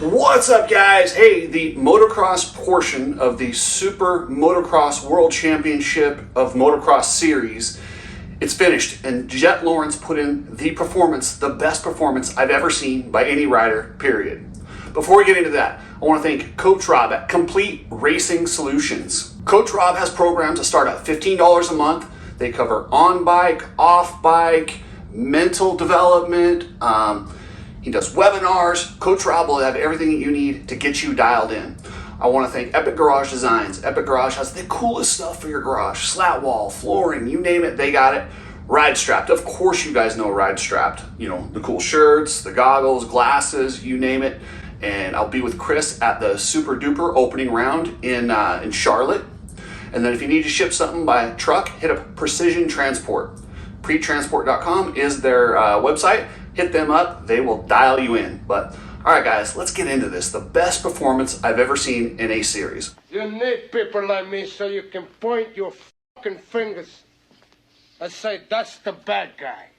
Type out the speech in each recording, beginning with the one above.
What's up, guys? Hey, the motocross portion of the Super Motocross World Championship of Motocross Series, it's finished, and Jett Lawrence put in the performance, the best performance I've ever seen by any rider, period. Before we get into that, I want to thank Coach Rob at Complete Racing Solutions. Coach Rob has programs that start at $15 a month. They cover on-bike, off-bike, mental development. He does webinars. Coach Rob will have everything that you need to get you dialed in. I want to thank Epic Garage Designs. Epic Garage has the coolest stuff for your garage. Slat wall, flooring, you name it, they got it. Ride Strapped. Of course you guys know Ride Strapped. You know, the cool shirts, the goggles, glasses, you name it. And I'll be with Chris at the Super Duper opening round in Charlotte. And then if you need to ship something by truck, hit up Precision Transport. Pretransport.com is their website. Hit them up, they will dial you in. But all right, guys, let's get into this. The best performance I've ever seen in a series. You need people like me so you can point your fucking fingers and say, that's the bad guy.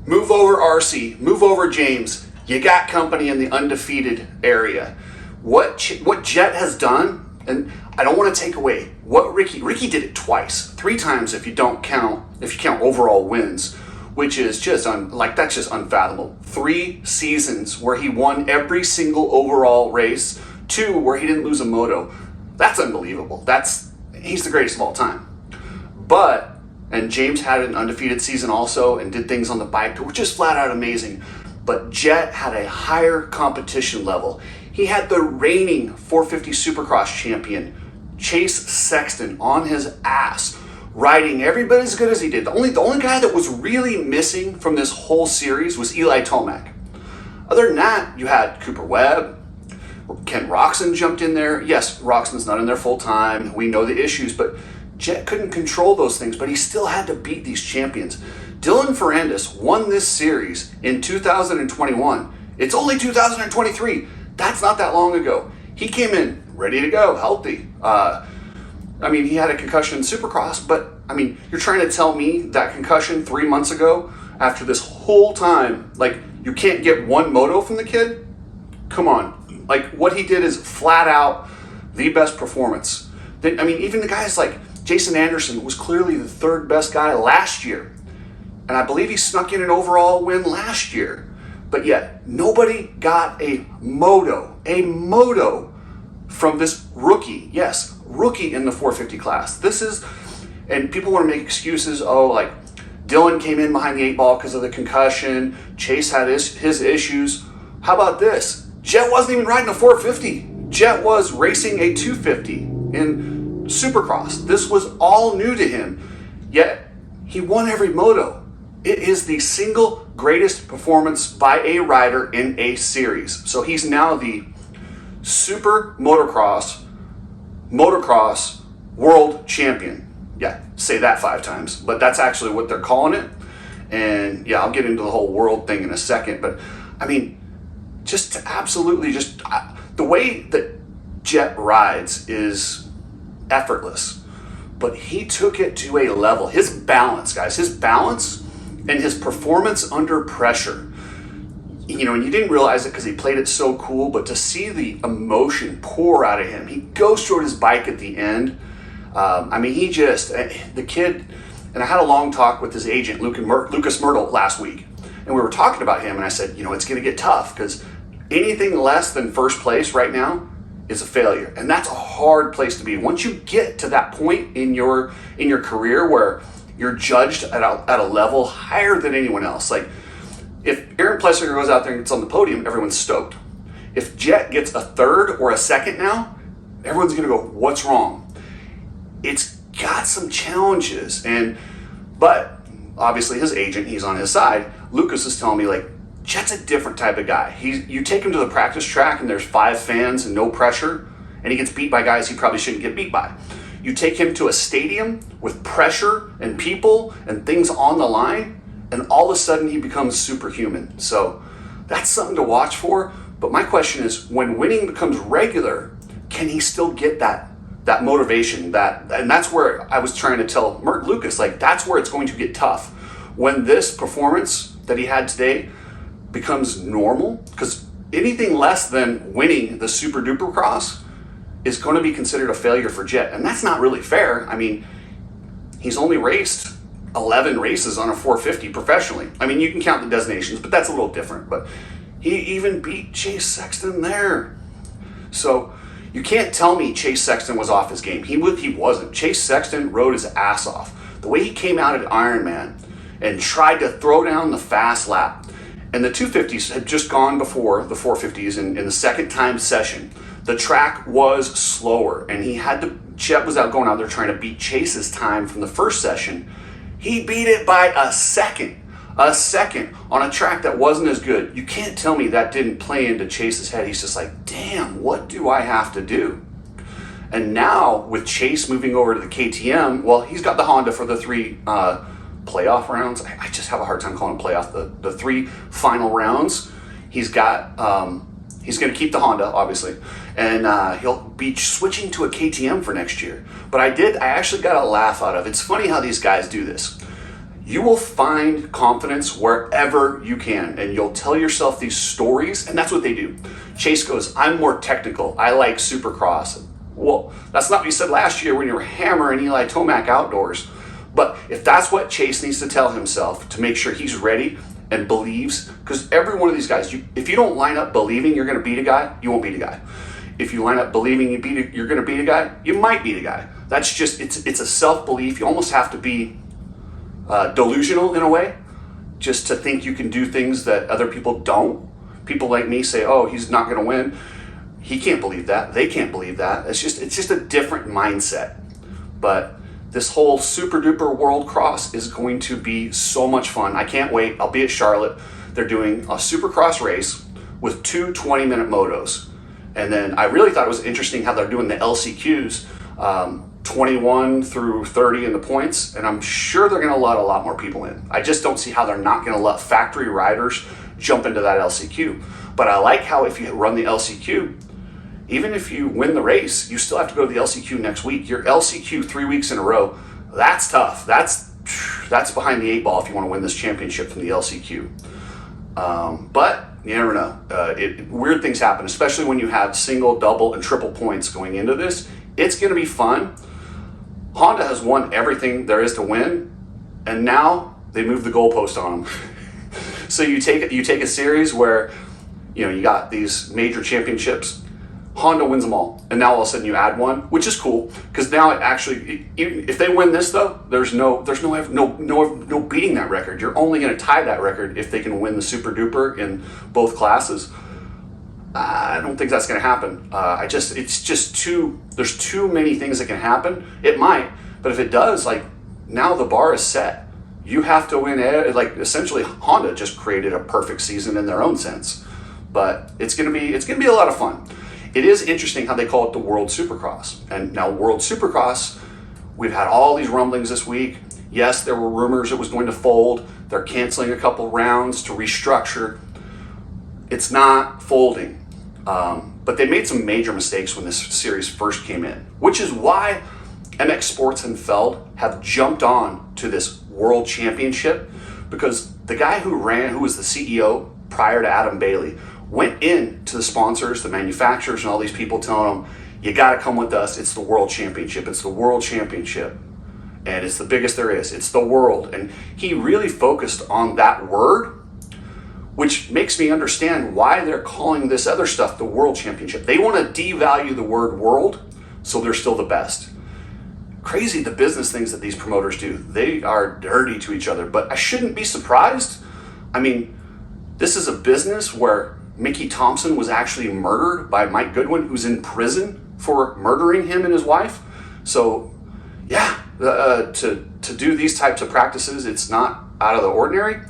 Move over, RC. Move over, James. You got company in the undefeated area. What Jett has done, and I don't want to take away what Ricky did it twice, 3 times if you count overall wins, which is just that's just unfathomable. 3 seasons where he won every single overall race, 2 where he didn't lose a moto. That's unbelievable. He's the greatest of all time. And James had an undefeated season also and did things on the bike, which is flat out amazing. But Jett had a higher competition level. He had the reigning 450 Supercross champion, Chase Sexton, on his ass, riding every bit as good as he did. The only guy that was really missing from this whole series was Eli Tomac. Other than that, you had Cooper Webb, Ken Roxon jumped in there. Yes, Roxon's not in there full time. We know the issues, but Jett couldn't control those things, but he still had to beat these champions. Dylan Ferrandis won this series in 2021. It's only 2023. That's not that long ago. He came in ready to go, healthy. He had a concussion in Supercross, but you're trying to tell me that concussion 3 months ago, after this whole time, you can't get one moto from the kid? Come on. What he did is flat out the best performance. Even the guys like Jason Anderson was clearly the 3rd best guy last year. And I believe he snuck in an overall win last year. But yet, nobody got a moto from this rookie. Yes, rookie in the 450 class. And people want to make excuses. Dylan came in behind the 8 ball because of the concussion. Chase had his issues. How about this? Jett wasn't even riding a 450. Jett was racing a 250 in Supercross. This was all new to him. Yet, he won every moto. It is the single greatest performance by a rider in a series. So he's now the Super Motocross World Champion. Yeah, say that 5 times, but that's actually what they're calling it. And yeah, I'll get into the whole world thing in a second, but the way that Jett rides is effortless, but he took it to a level. His balance, guys, and his performance under pressure, and you didn't realize it because he played it so cool, but to see the emotion pour out of him, he ghost rode his bike at the end. The kid, and I had a long talk with his agent, Lucas Myrtle, last week, and we were talking about him, and I said, it's going to get tough because anything less than first place right now is a failure, and that's a hard place to be. Once you get to that point in your career where you're judged at a level higher than anyone else. If Aaron Plessinger goes out there and gets on the podium, everyone's stoked. If Jett gets a 3rd or a 2nd now, everyone's going to go, what's wrong? It's got some challenges. But obviously his agent, he's on his side. Lucas is telling me, Jett's a different type of guy. You take him to the practice track and there's 5 fans and no pressure, and he gets beat by guys he probably shouldn't get beat by. You take him to a stadium with pressure and people and things on the line, and all of a sudden he becomes superhuman. So that's something to watch for. But my question is, when winning becomes regular, can he still get that motivation? And that's where I was trying to tell Lucas, that's where it's going to get tough. When this performance that he had today becomes normal, because anything less than winning the Super Duper Cross is going to be considered a failure for Jett. And that's not really fair. I mean, he's only raced 11 races on a 450 professionally. I mean, you can count the designations, but that's a little different. But he even beat Chase Sexton there. So you can't tell me Chase Sexton was off his game. He wasn't. Chase Sexton rode his ass off. The way he came out at Ironman and tried to throw down the fast lap. And the 250s had just gone before the 450s in the second time session. The track was slower, and Jett was going out there trying to beat Chase's time from the first session. He beat it by a second on a track that wasn't as good. You can't tell me that didn't play into Chase's head. He's just like, damn, what do I have to do? And now with Chase moving over to the KTM, well, he's got the Honda for the 3 playoff rounds. I just have a hard time calling them playoff. The 3 final rounds. He's got. He's going to keep the Honda, obviously, and he'll be switching to a KTM for next year. But I actually got a laugh out of it. It's funny how these guys do this. You will find confidence wherever you can, and you'll tell yourself these stories, and that's what they do. Chase goes, I'm more technical. I like Supercross. Well, that's not what you said last year when you were hammering Eli Tomac outdoors. But if that's what Chase needs to tell himself to make sure he's ready and believes, because every one of these guys, if you don't line up believing you're going to beat a guy, you won't beat a guy. If you line up believing you're going to beat a guy, you might beat a guy. That's just, it's a self-belief. You almost have to be delusional in a way, just to think you can do things that other people don't. People like me say, oh, he's not going to win. He can't believe that. They can't believe that. It's just a different mindset. But this whole Super Duper World Cross is going to be so much fun. I can't wait. I'll be at Charlotte. They're doing a Supercross race with 2 20-minute motos. And then I really thought it was interesting how they're doing the LCQs, 21 through 30 in the points. And I'm sure they're going to let a lot more people in. I just don't see how they're not going to let factory riders jump into that LCQ. But I like how if you run the LCQ, even if you win the race, you still have to go to the LCQ next week. Your LCQ 3 weeks in a row, that's tough. That's behind the 8 ball if you want to win this championship from the LCQ. But you never know. Weird things happen, especially when you have single, double, and triple points going into this. It's going to be fun. Honda has won everything there is to win, and now they move the goalpost on them. So you take a series where you got these major championships. Honda wins them all, and now all of a sudden you add one, which is cool because now it actually, if they win this though, there's no beating that record. You're only going to tie that record if they can win the Super Duper in both classes. I don't think that's going to happen. There's too many things that can happen. It might, but if it does, like now the bar is set. You have to win. Essentially, Honda just created a perfect season in their own sense, but it's going to be a lot of fun. It is interesting how they call it the World Supercross. And now World Supercross, we've had all these rumblings this week. Yes, there were rumors it was going to fold. They're canceling a couple rounds to restructure. It's not folding. But they made some major mistakes when this series first came in, which is why MX Sports and Feld have jumped on to this World Championship, because the guy who was the CEO prior to Adam Bailey, went in to the sponsors, the manufacturers, and all these people telling them, you got to come with us. It's the World Championship. It's the World Championship. And it's the biggest there is. It's the world. And he really focused on that word, which makes me understand why they're calling this other stuff the World Championship. They want to devalue the word world, so they're still the best. Crazy the business things that these promoters do. They are dirty to each other, but I shouldn't be surprised. I mean, this is a business where Mickey Thompson was actually murdered by Mike Goodwin, who's in prison for murdering him and his wife. So, yeah, to do these types of practices, it's not out of the ordinary.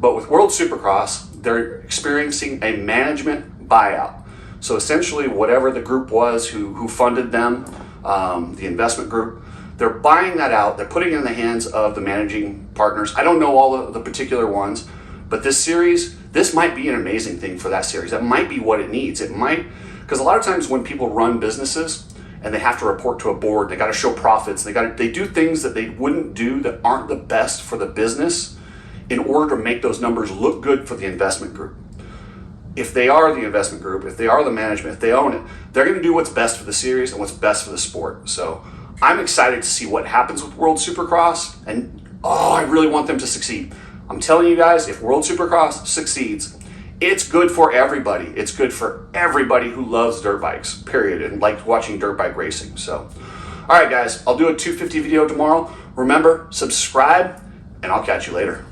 But with World Supercross, they're experiencing a management buyout. So essentially, whatever the group was who funded them, the investment group, they're buying that out. They're putting it in the hands of the managing partners. I don't know all of the particular ones, but this might be an amazing thing for that series. That might be what it needs. It might, because a lot of times when people run businesses and they have to report to a board, they got to show profits, they do things that they wouldn't do that aren't the best for the business in order to make those numbers look good for the investment group. if they are the investment group, if they are the management, if they own it, they're going to do what's best for the series and what's best for the sport. So I'm excited to see what happens with World Supercross, and I really want them to succeed. I'm telling you guys, if World Supercross succeeds, it's good for everybody. It's good for everybody who loves dirt bikes, period, and likes watching dirt bike racing. So, all right, guys, I'll do a 250 video tomorrow. Remember, subscribe, and I'll catch you later.